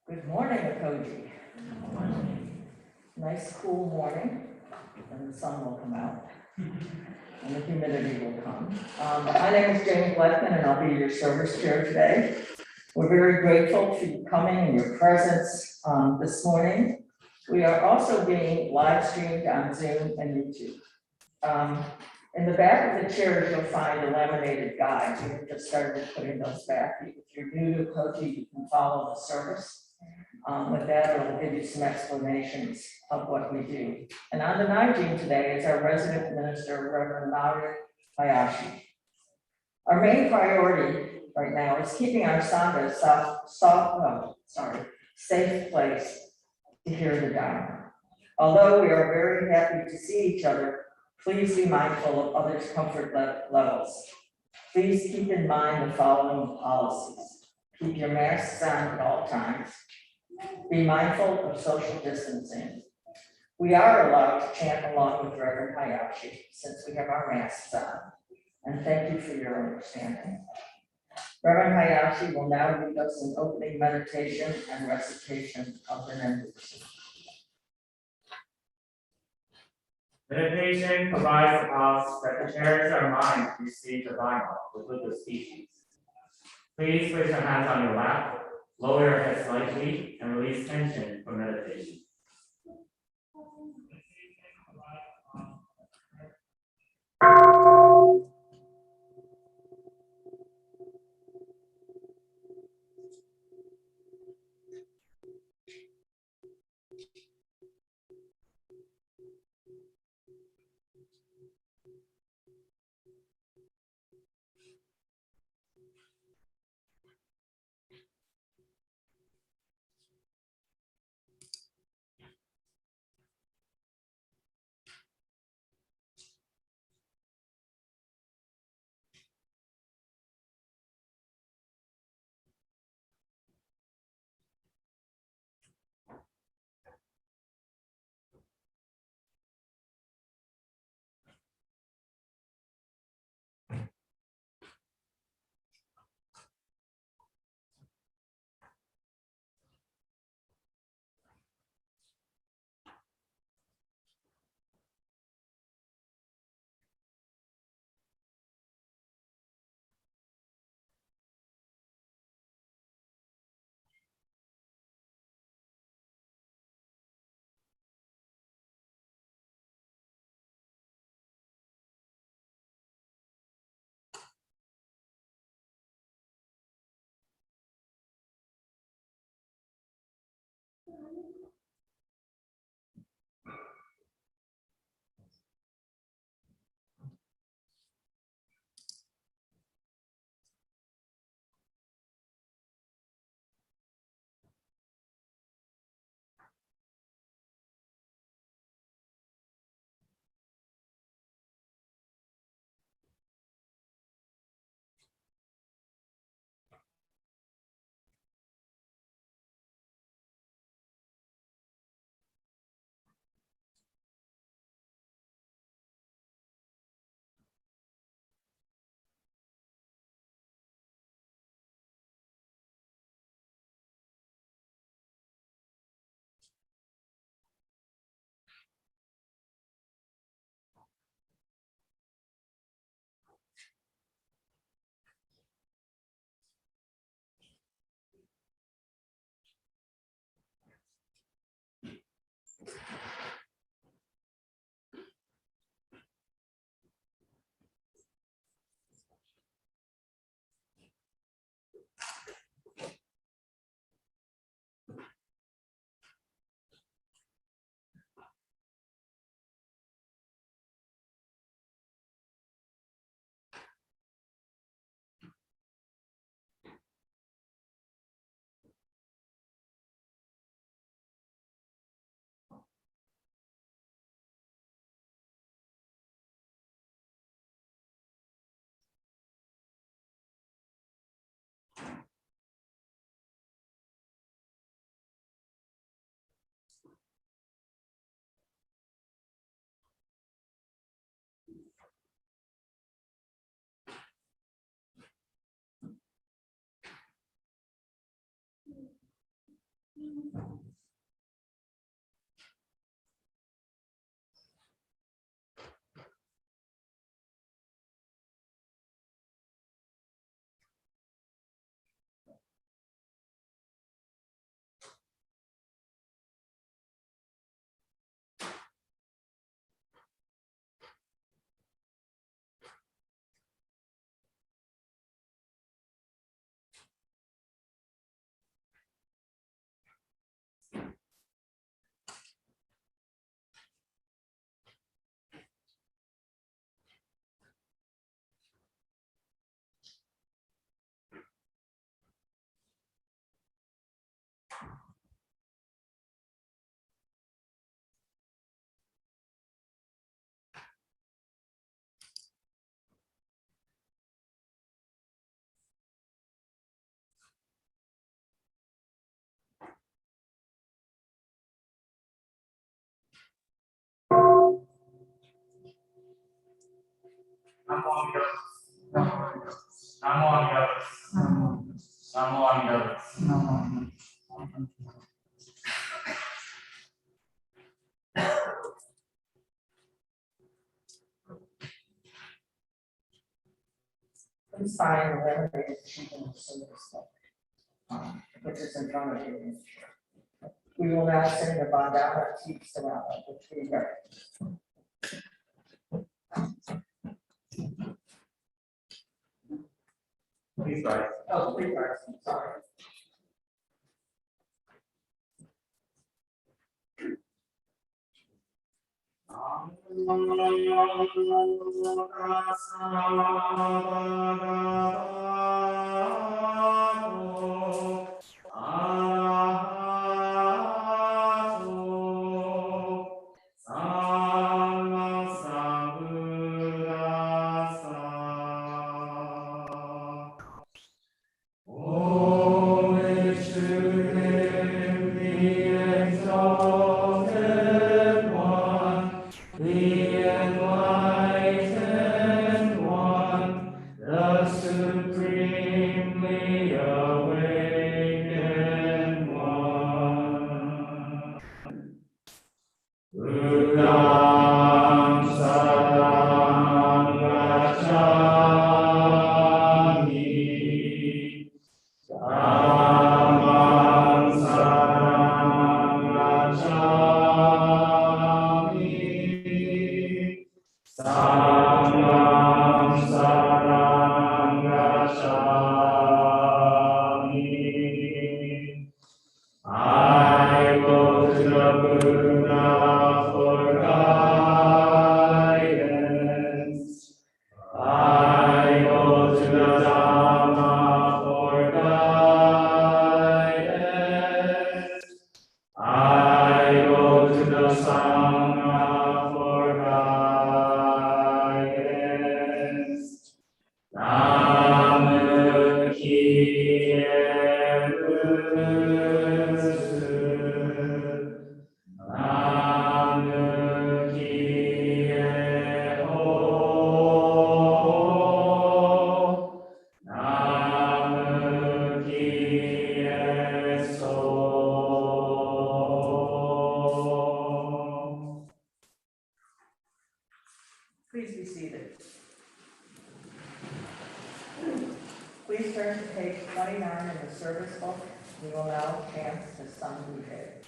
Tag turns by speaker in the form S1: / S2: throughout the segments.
S1: Good morning, Ekoji. Nice cool morning, and the sun will come out, and the humidity will come. My name is Jamie Blackman, and I'll be your service chair today. We're very grateful for you coming and your presence this morning. We are also being live streamed on Zoom and YouTube. In the back of the chairs, you'll find a laminated guide. We have just started putting those back. If you're new to Ekoji, you can follow the service. With that, it will give you some explanations of what we do. And on the Nigene today is our resident minister, Reverend Naru Hayashi. Our main priority right now is keeping our Sangha a safe place to hear the Dharma. Although we are very happy to see each other, please be mindful of others' comfort levels. Please keep in mind the following policies. Keep your masks on at all times. Be mindful of social distancing. We are allowed to chant along with Reverend Hayashi since we have our masks on. And thank you for your understanding. Reverend Hayashi will now lead us in opening meditation and recitation of the Nandutsu.
S2: Meditation provides us that prepares our mind to receive the Dharma, the Buddha species. Please place your hands on your lap, lower your head slightly, and release tension for meditation. Namo Amida Butsu. Namo Amida Butsu. Namo Amida Butsu.
S1: Please sign the limited achievement service book, which is in front of you. We will now sing the Bandana Teeps around which we read.
S2: Please rise.
S1: Oh, three parts, sorry. Please be seated. Please turn to page 29 in the service book. We will now chant the Sangha Day.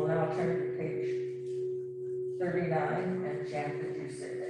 S1: We'll now turn to page 39 and chant the Tuesday.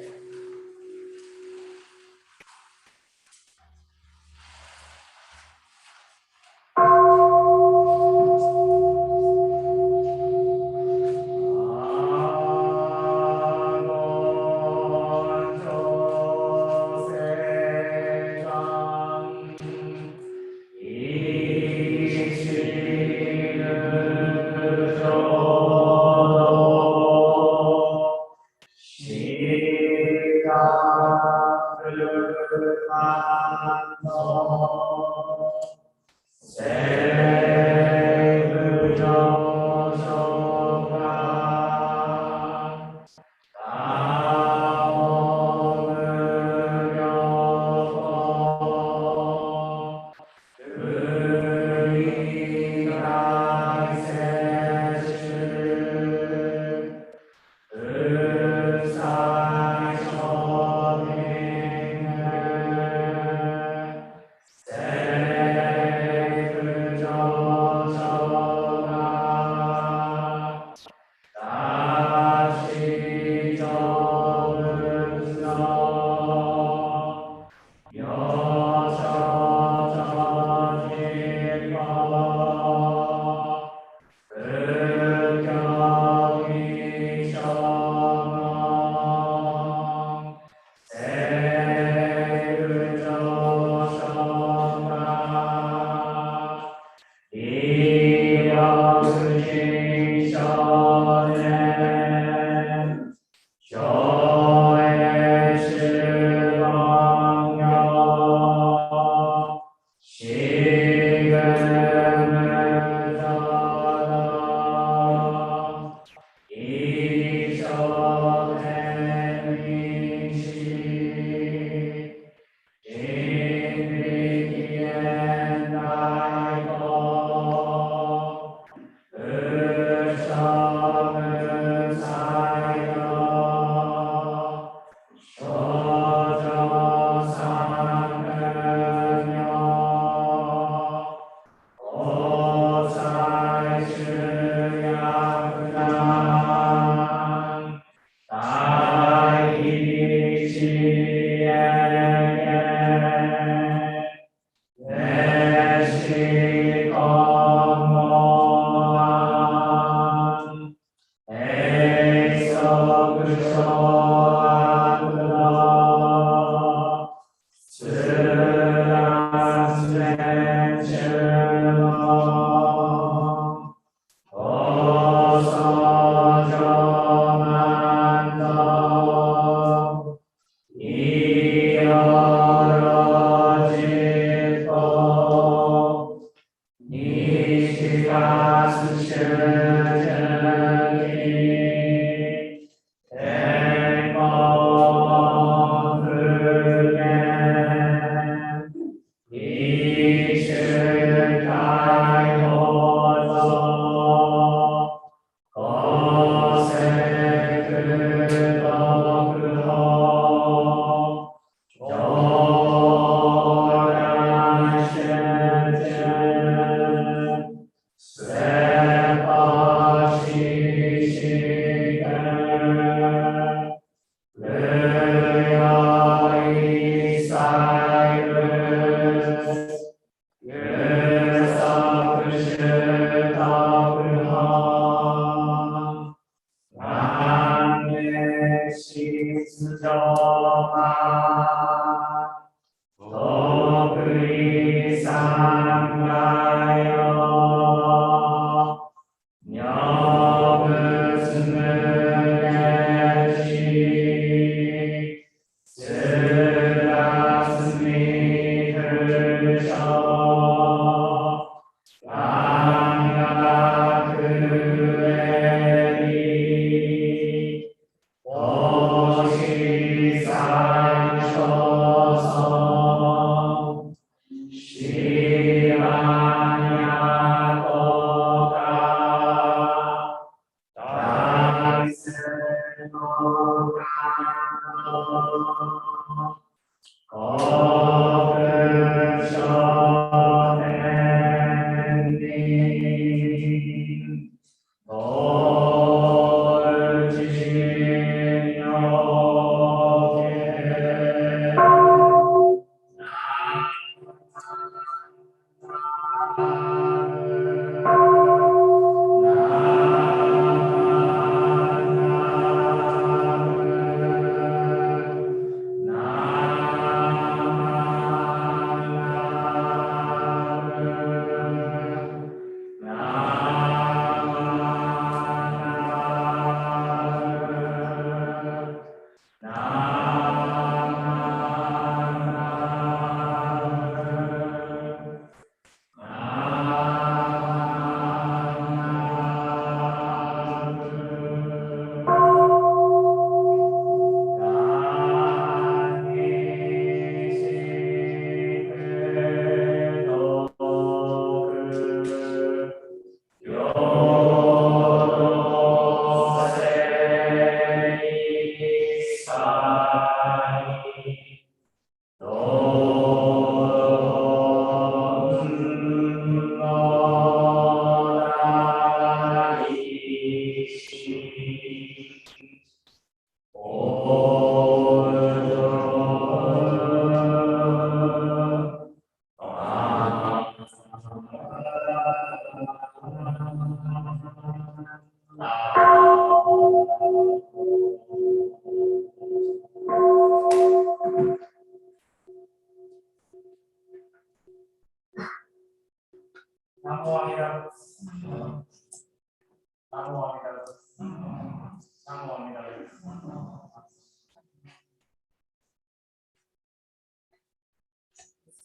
S1: This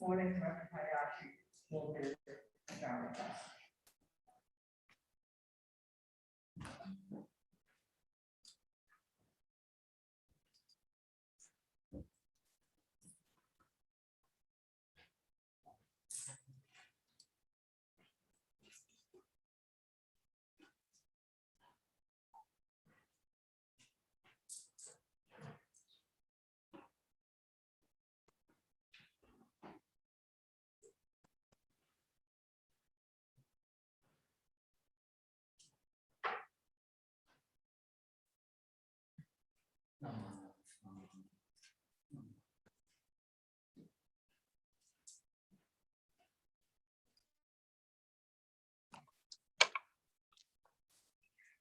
S1: morning, Reverend Hayashi will do sharing with us.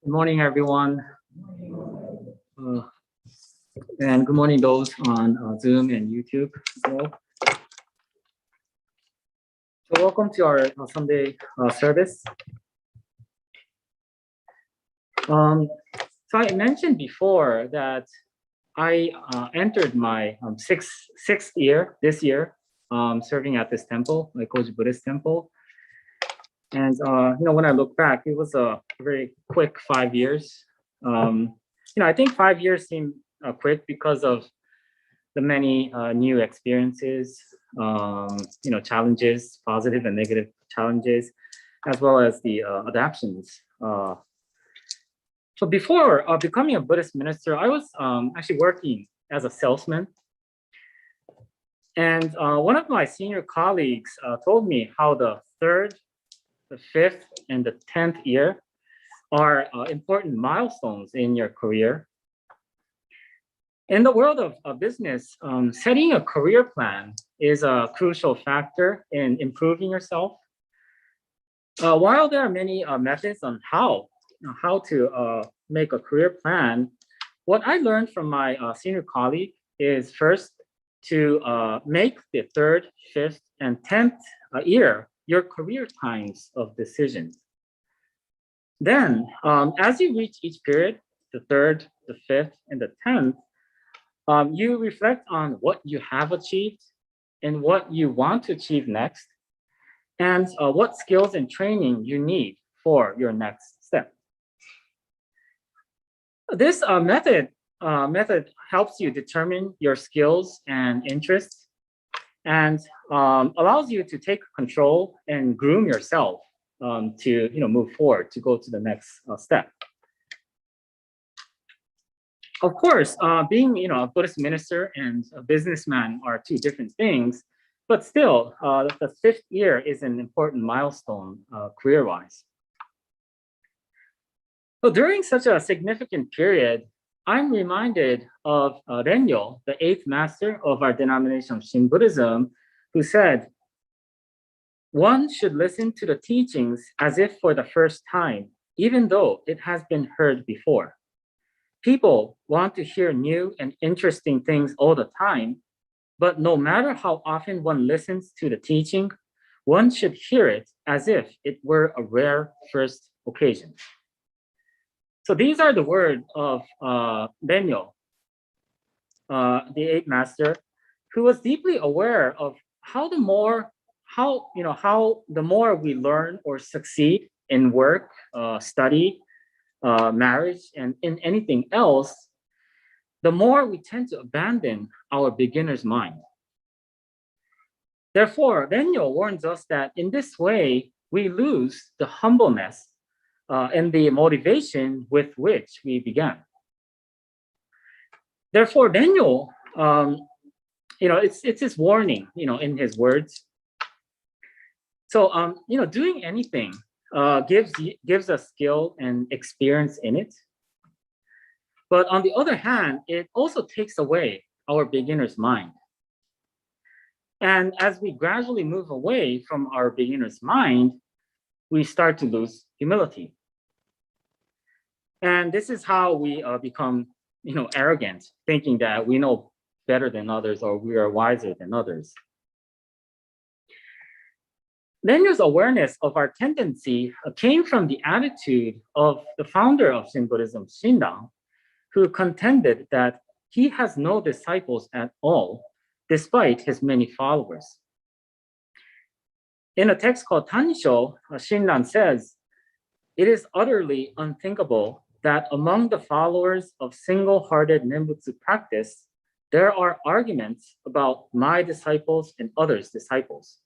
S3: Good morning, everyone. And good morning, those on Zoom and YouTube as well. So welcome to our Sunday service. So I mentioned before that I entered my sixth year this year, serving at this temple, Ekoji Buddhist temple. And when I look back, it was a very quick 5 years. I think 5 years seemed quick because of the many new experiences, challenges, positive and negative challenges, as well as the adaptations. So before becoming a Buddhist minister, I was actually working as a salesman. And one of my senior colleagues told me how the 3rd, the 5th, and the 10th year are important milestones in your career. In the world of business, setting a career plan is a crucial factor in improving yourself. While there are many methods on how to make a career plan, what I learned from my senior colleague is first to make the 3rd, 5th, and 10th year your career times of decision. Then, as you reach each period, the 3rd, the 5th, and the 10th, you reflect on what you have achieved and what you want to achieve next, and what skills and training you need for your next step. This method helps you determine your skills and interests, and allows you to take control and groom yourself to move forward, to go to the next step. Of course, being a Buddhist minister and a businessman are two different things, but still, the 5th year is an important milestone career-wise. So during such a significant period, I'm reminded of Renyo, the 8th master of our denomination of Shin Buddhism, who said, One should listen to the teachings as if for the first time, even though it has been heard before. People want to hear new and interesting things all the time, but no matter how often one listens to the teaching, one should hear it as if it were a rare first occasion. So these are the words of Benyo, the eighth master, who was deeply aware of how the more we learn or succeed in work, study, marriage, and in anything else, the more we tend to abandon our beginner's mind. Therefore, Benyo warns us that in this way, we lose the humbleness and the motivation with which we began. Therefore, Benyo, it's his warning, in his words. So, doing anything gives us skill and experience in it. But on the other hand, it also takes away our beginner's mind. And as we gradually move away from our beginner's mind, we start to lose humility. And this is how we become, arrogant, thinking that we know better than others or we are wiser than others. Benyo's awareness of our tendency came from the attitude of the founder of Shin Buddhism, Shindang, who contended that he has no disciples at all, despite his many followers. In a text called Tanisho, Shinran says, "It is utterly unthinkable that among the followers of single-hearted Nembutsu practice, there are arguments about my disciples and others' disciples.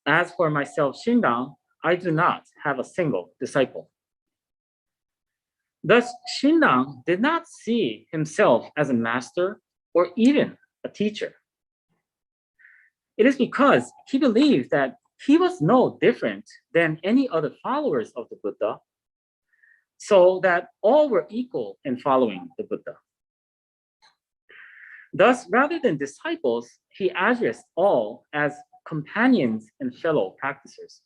S3: As for myself, Shinran, I do not have a single disciple." Thus, Shinran did not see himself as a master or even a teacher. It is because he believed that he was no different than any other followers of the Buddha, so that all were equal in following the Buddha. Thus, rather than disciples, he addressed all as companions and fellow practitioners.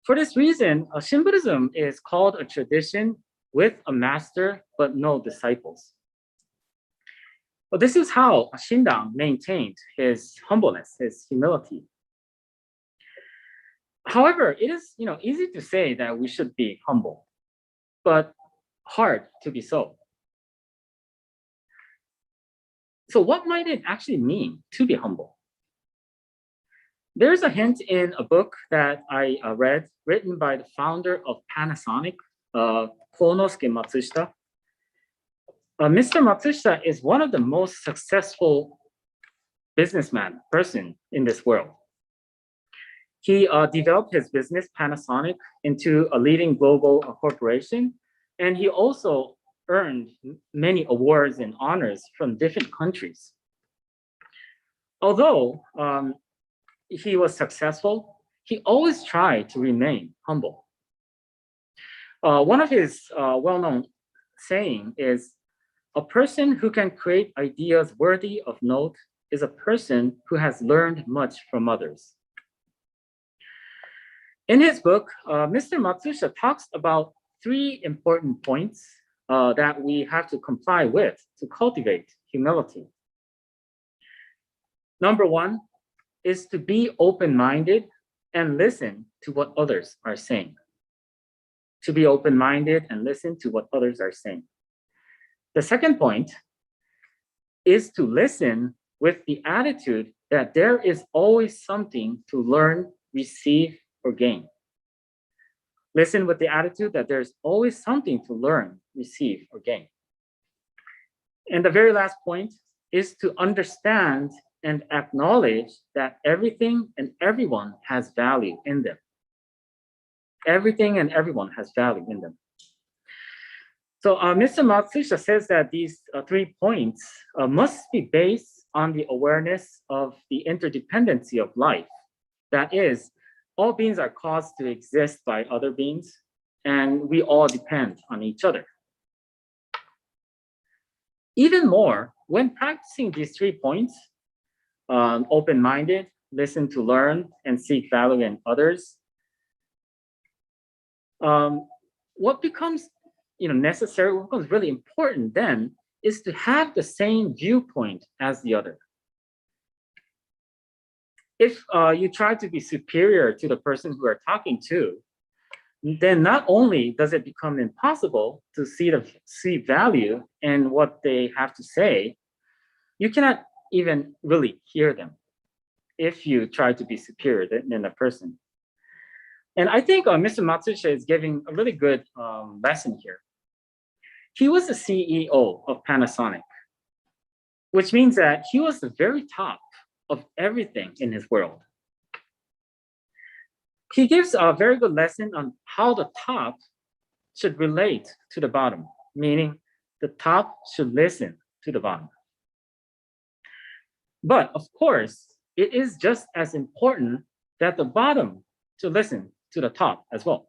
S3: For this reason, Shin Buddhism is called a tradition with a master but no disciples. But this is how Shindang maintained his humbleness, his humility. However, it is easy to say that we should be humble, but hard to be so. So what might it actually mean to be humble? There's a hint in a book that I read, written by the founder of Panasonic, Konosuke Matsushita. Mr. Matsushita is one of the most successful person in this world. He developed his business, Panasonic, into a leading global corporation, and he also earned many awards and honors from different countries. Although he was successful, he always tried to remain humble. One of his well-known saying is, "A person who can create ideas worthy of note is a person who has learned much from others." In his book, Mr. Matsushita talks about 3 important points that we have to comply with to cultivate humility. Number 1 is to be open-minded and listen to what others are saying. To be open-minded and listen to what others are saying. The second point is to listen with the attitude that there is always something to learn, receive, or gain. Listen with the attitude that there's always something to learn, receive, or gain. And the very last point is to understand and acknowledge that everything and everyone has value in them. Everything and everyone has value in them. So Mr. Matsushita says that these 3 points must be based on the awareness of the interdependency of life. That is, all beings are caused to exist by other beings, and we all depend on each other. Even more, when practicing these 3 points, open-minded, listen to learn, and seek value in others. What becomes necessary, what becomes really important then is to have the same viewpoint as the other. If you try to be superior to the person who are talking to, then not only does it become impossible to see value in what they have to say, you cannot even really hear them if you try to be superior than a person. And I think Mr. Matsushita is giving a really good lesson here. He was the CEO of Panasonic, which means that he was the very top of everything in his world. He gives a very good lesson on how the top should relate to the bottom, meaning the top should listen to the bottom. But of course, it is just as important that the bottom should listen to the top as well.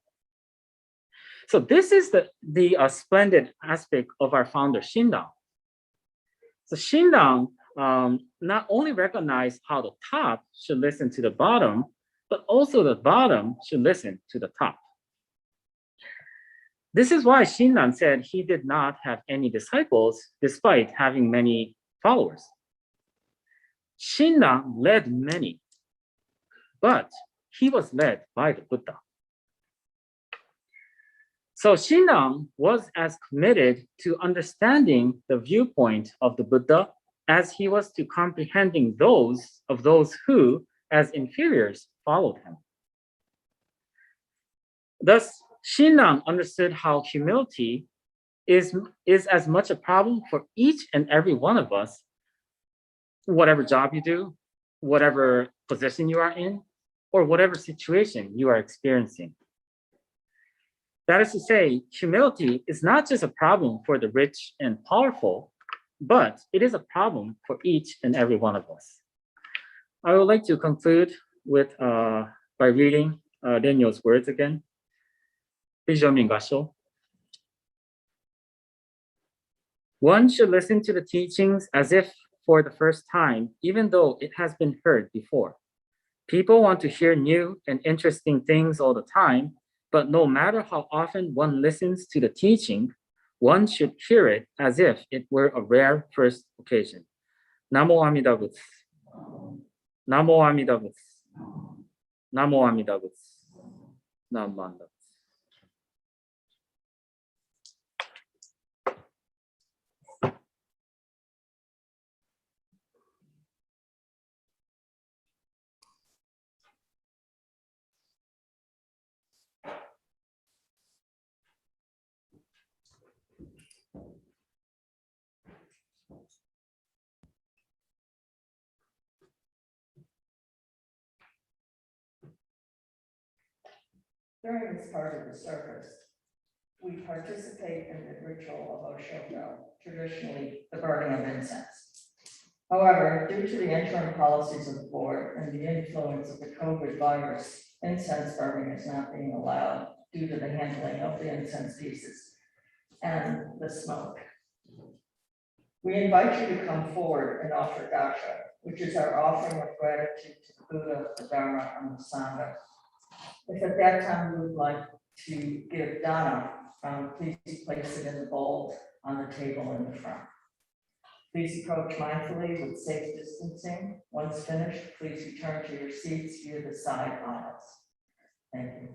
S3: So this is the splendid aspect of our founder, Shindang. So Shindang not only recognized how the top should listen to the bottom, but also the bottom should listen to the top. This is why Shindang said he did not have any disciples despite having many followers. Shindang led many, but he was led by the Buddha. So Shindang was as committed to understanding the viewpoint of the Buddha as he was to comprehending those who, as inferiors, followed him. Thus, Shindang understood how humility is as much a problem for each and every one of us, whatever job you do, whatever position you are in, or whatever situation you are experiencing. That is to say, humility is not just a problem for the rich and powerful, but it is a problem for each and every one of us. I would like to conclude with by reading Daniel's words again. Please join me in Gasho. One should listen to the teachings as if for the first time, even though it has been heard before. People want to hear new and interesting things all the time, but no matter how often one listens to the teaching, one should hear it as if it were a rare first occasion. Namo Amida Butsu. Namo Amida Butsu. Namo Amida Butsu. Namo Amida Butsu.
S1: During this part of the service, we participate in the ritual of Oshogo, traditionally the burning of incense. However, due to the interim policies of the board and the influence of the COVID virus, incense burning is not being allowed due to the handling of the incense pieces and the smoke. We invite you to come forward and offer daksha, which is our offering of gratitude to the Buddha, the Dharma, and the Sangha. If at that time you would like to give dana, please place it in the bowl on the table in the front. Please approach mindfully with safe distancing. Once finished, please return to your seats via the side aisles. Thank you.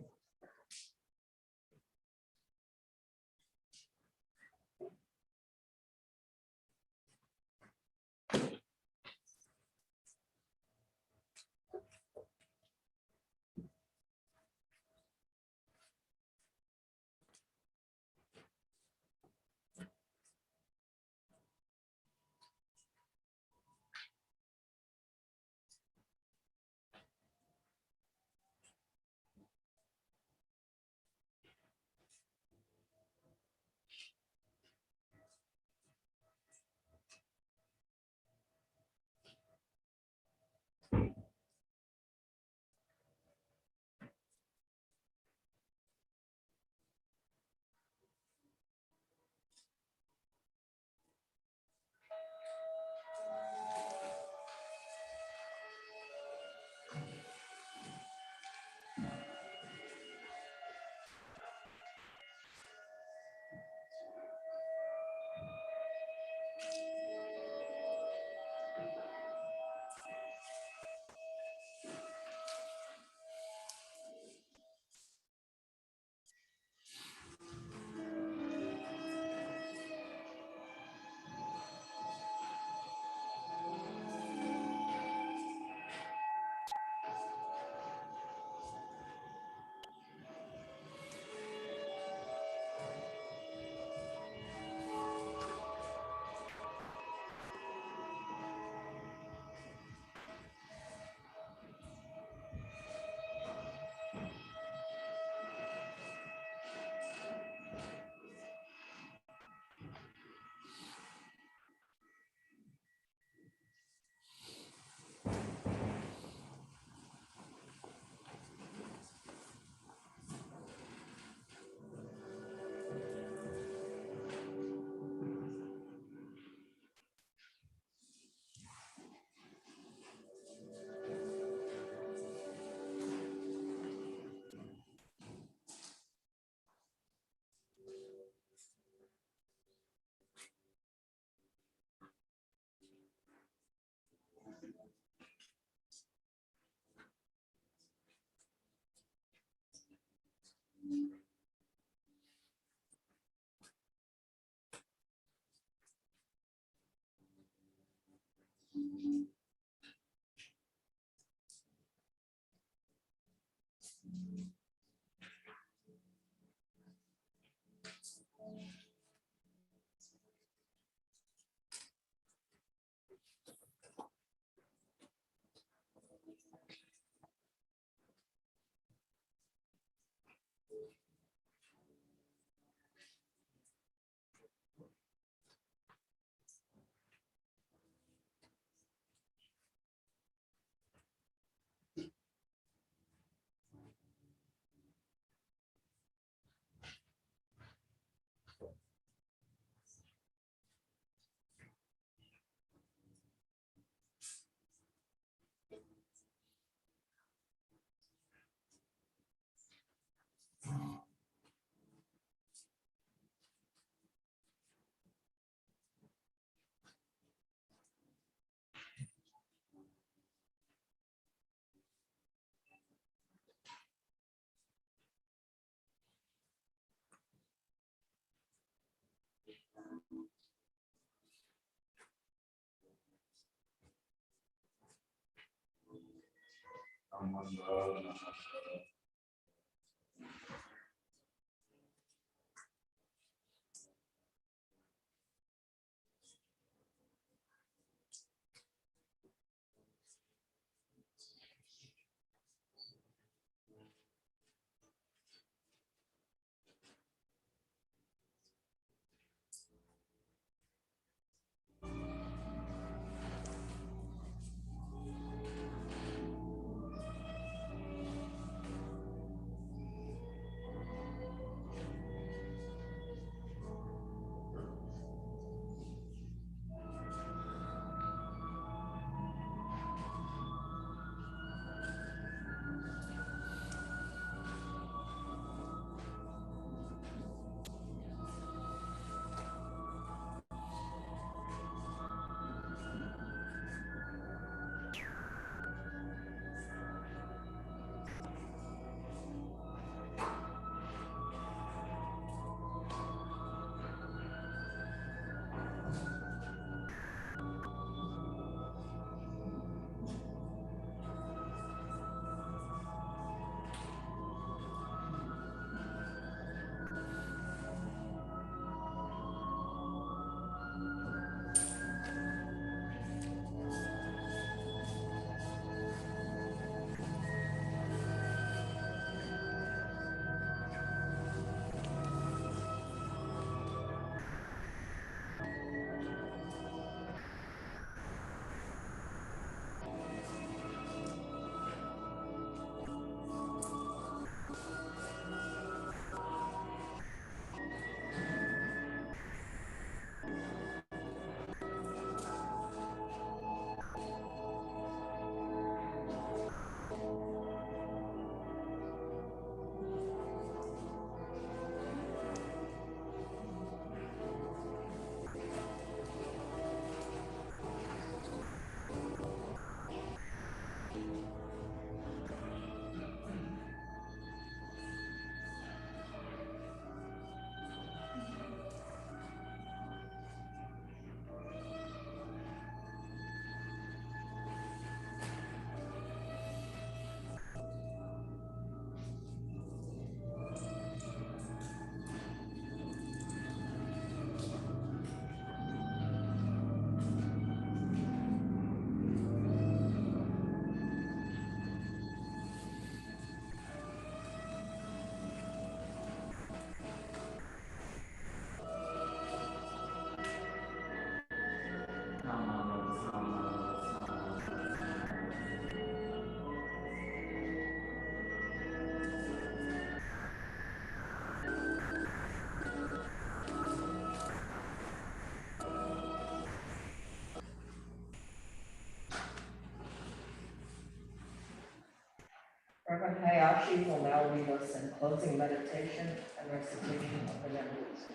S1: Reverend Hayashi will now lead us in closing meditation and recitation of the memories.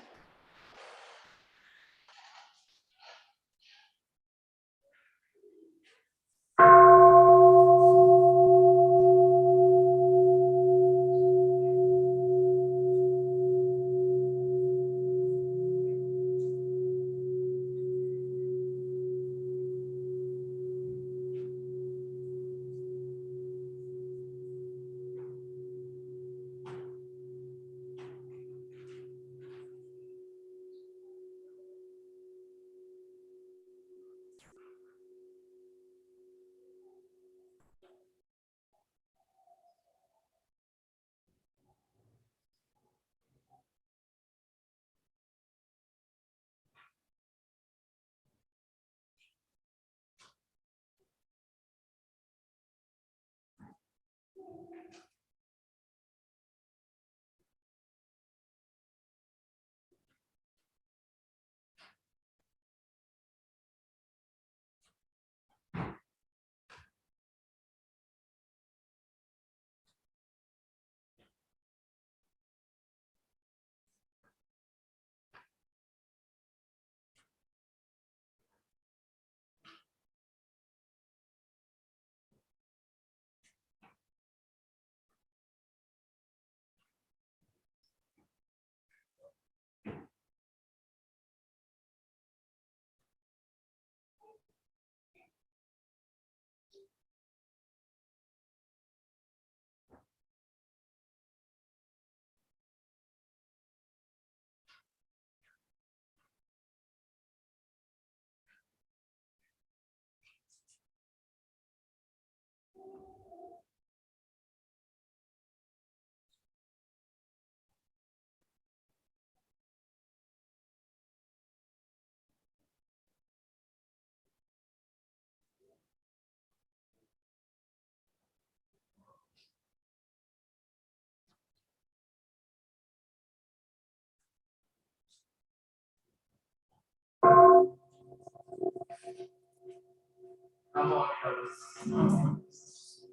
S2: Namo Amida Butsu.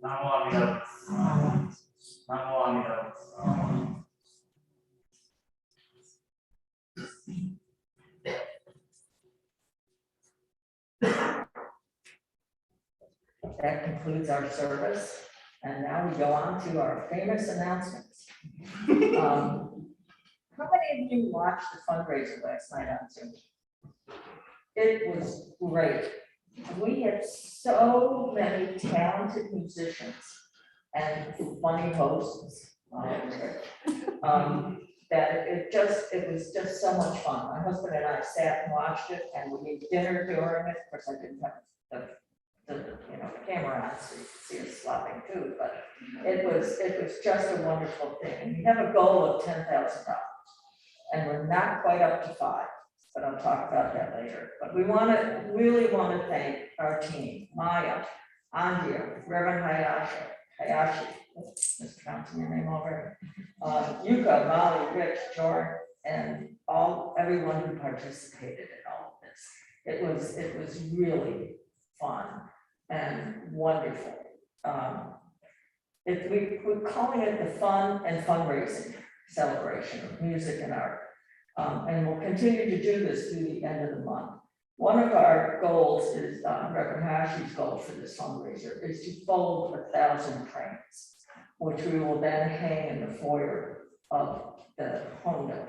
S2: Namo Amida Butsu. Namo Amida Butsu.
S1: That concludes our service, and now we go on to our famous announcements. How many of you watched the fundraiser last night on Zoom? It was great. We had so many talented musicians and funny hosts. That it was just so much fun. My husband and I sat and watched it, and we ate dinner during it. Of course, I didn't have the camera on, so you could see us slopping food, but it was just a wonderful thing. And we have a goal of $10,000, and we're not quite up to 5, but I'll talk about that later. But we really want to thank our team, Maya, Andrea, Reverend Hayashi, mispronouncing your name already, Yuka, Molly, Rich, Jordan, and everyone who participated in all of this. It was really fun and wonderful. We're calling it the Fun and Fundraising Celebration of Music and Art. And we'll continue to do this through the end of the month. One of our goals is, Reverend Hashi's goal for this fundraiser is to fold 1,000 cranes, which we will then hang in the foyer of the Hondo.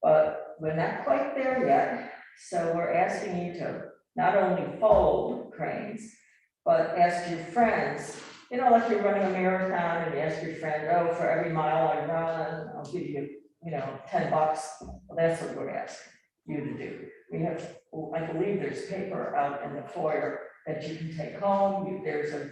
S1: But we're not quite there yet. So we're asking you to not only fold cranes, but ask your friends, like you're running a marathon and you ask your friend, oh, for every mile I run, I'll give you, $10. Well, that's what we're asking you to do. We have, I believe there's paper out in the foyer that you can take home. There's a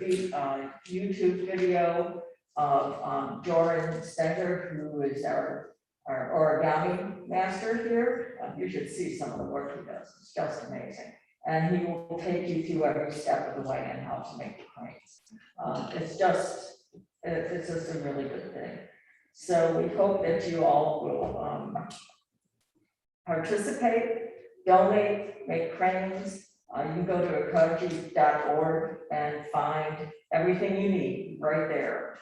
S1: YouTube video of Joran Stender, who is our origami master here. You should see some of the work he does. It's just amazing. And he will take you through every step of the way and how to make the cranes. It's just a really good thing. So we hope that you all will participate, donate, make cranes. You can go to ekoji.org and find everything you need right there.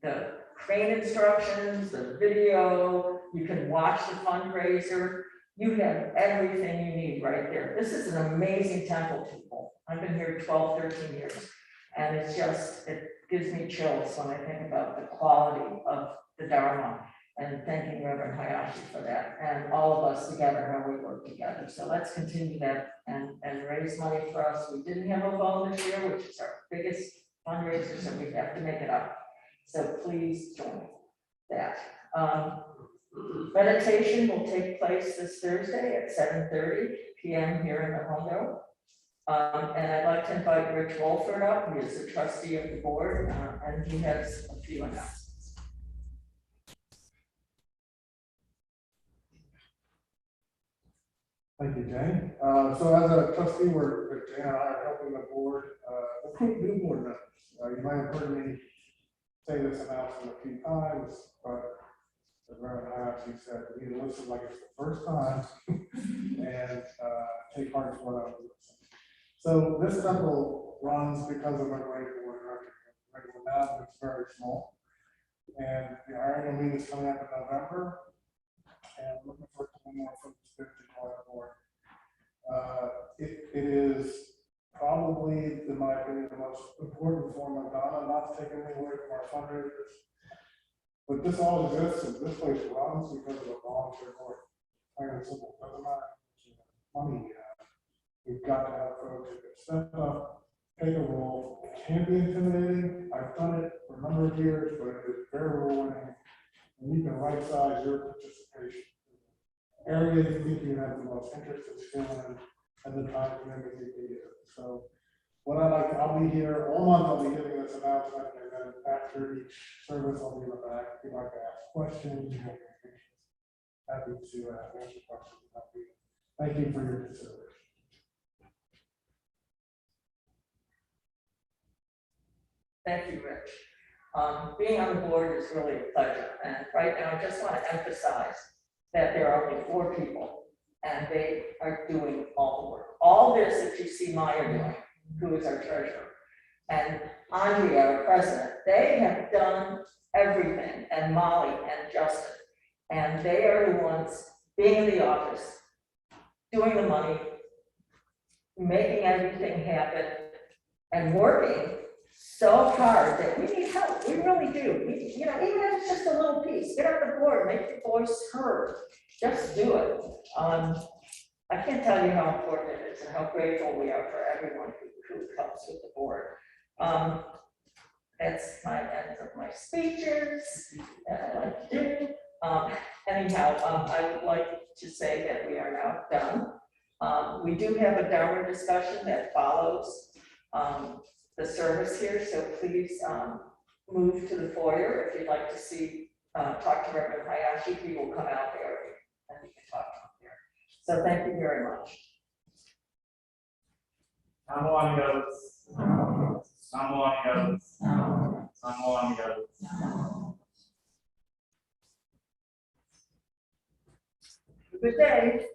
S1: The crane instructions, the video, you can watch the fundraiser. You have everything you need right there. This is an amazing temple, people. I've been here 12, 13 years, and it gives me chills when I think about the quality of the Dharma, and thanking Reverend Hayashi for that, and all of us together, how we work together. So let's continue that and raise money for us. We didn't have a phone this year, which is our biggest fundraiser, so we have to make it up. So please join that. Meditation will take place this Thursday at 7:30 p.m. here in the Hondo. And I'd like to invite Rich Wolford up, who is a trustee of the board, and he has a few announcements.
S4: Thank you, Jane. So as a trustee, Jane and I are helping the board recruit new board members. You might have heard me say this announcement a few times, but the Reverend actually said, we need to listen like it's the first time and take heart to what I was listening. So this temple runs because of our great board regular now, it's very small. And our annual meeting is coming up in November, and I'm looking for a couple more folks to join the board. It is probably, in my opinion, the most important form of Dharma, not to take anything away from our fundraisers. But this all exists, and this place runs because of a volunteer board. Plain and simple, doesn't matter how much money we have. We've got to have folks who can step up, take a role. It can be intimidating. I've done it for a number of years, but it is very rewarding. And you can right size your participation. Areas you think you have the most interest in skill in, and the time commitment you can give. So what I'll be here all month, I'll be giving this announcement, and then after each service, I'll be in the back. If you'd like to ask questions, you have any questions, happy to answer questions. Thank you for your consideration.
S1: Thank you, Rich. Being on the board is really a pleasure. And right now, I just want to emphasize that there are only 4 people. and they are doing all the work. All this that you see Maya doing, who is our treasurer, and Andrea, our president, they have done everything, and Molly and Justin. And they are the ones being in the office, doing the money, making everything happen, and working so hard that we need help. We really do. We, you know, even if it's just a little piece, get on the board, make your voice heard. Just do it. I can't tell you how important it is and how grateful we are for everyone who helps with the board. That's my end of my speeches that I like to do. Anyhow, I would like to say that we are now done. We do have a Dharma discussion that follows the service here, so please move to the foyer if you'd like to see, talk to Reverend Hayashi. He will come out there and you can talk to him there. So thank you very much.
S2: Namo Amigos. Namo Amigos. Namo Amigos.
S1: Good day.